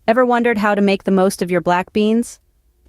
Ever wondered how to make the most of your black beans?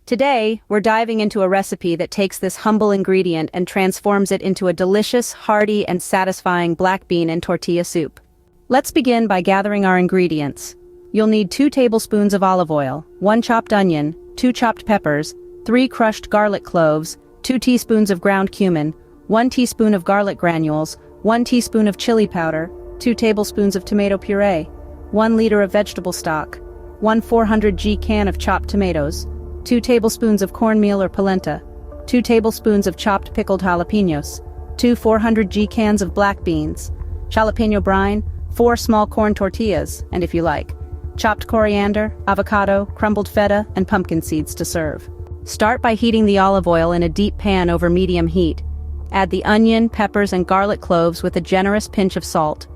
Today, we're diving into a recipe that takes this humble ingredient and transforms it into a delicious, hearty, and satisfying black bean and tortilla soup. Let's begin by gathering our ingredients. You'll need 2 tablespoons of olive oil, 1 chopped onion, 2 chopped peppers, 3 crushed garlic cloves, 2 teaspoons of ground cumin, 1 teaspoon of garlic granules, 1 teaspoon of chili powder, 2 tablespoons of tomato puree, 1 liter of vegetable stock, 1 400g can of chopped tomatoes, 2 tablespoons of cornmeal or polenta, 2 tablespoons of chopped pickled jalapenos, 2 400g cans of black beans, jalapeno brine, 4 small corn tortillas, and if you like, chopped coriander, avocado, crumbled feta, and pumpkin seeds to serve. Start by heating the olive oil in a deep pan over medium heat. Add the onion, peppers, and garlic cloves with a generous pinch of salt.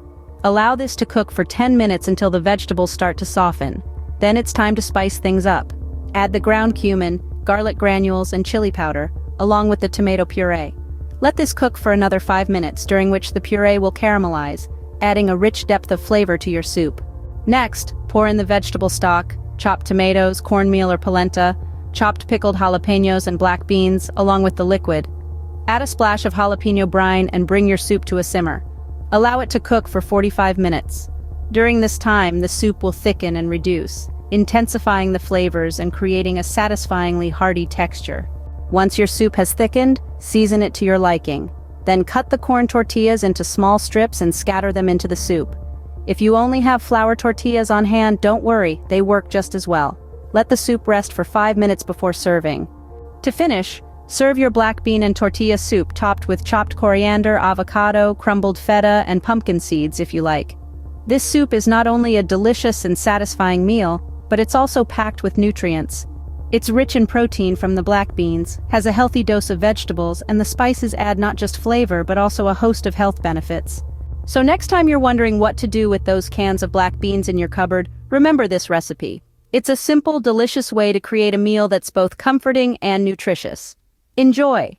Allow this to cook for 10 minutes until the vegetables start to soften. Then it's time to spice things up. Add the ground cumin, garlic granules, and chili powder, along with the tomato puree. Let this cook for another 5 minutes, during which the puree will caramelize, adding a rich depth of flavor to your soup. Next, pour in the vegetable stock, chopped tomatoes, cornmeal or polenta, chopped pickled jalapenos and black beans, along with the liquid. Add a splash of jalapeno brine and bring your soup to a simmer. Allow it to cook for 45 minutes. During this time, the soup will thicken and reduce, intensifying the flavors and creating a satisfyingly hearty texture. Once your soup has thickened, season it to your liking. Then cut the corn tortillas into small strips and scatter them into the soup. If you only have flour tortillas on hand, don't worry, they work just as well. Let the soup rest for 5 minutes before serving. To finish, serve your black bean and tortilla soup topped with chopped coriander, avocado, crumbled feta, and pumpkin seeds if you like. This soup is not only a delicious and satisfying meal, but it's also packed with nutrients. It's rich in protein from the black beans, has a healthy dose of vegetables, and the spices add not just flavor but also a host of health benefits. So next time you're wondering what to do with those cans of black beans in your cupboard, remember this recipe. It's a simple, delicious way to create a meal that's both comforting and nutritious. Enjoy!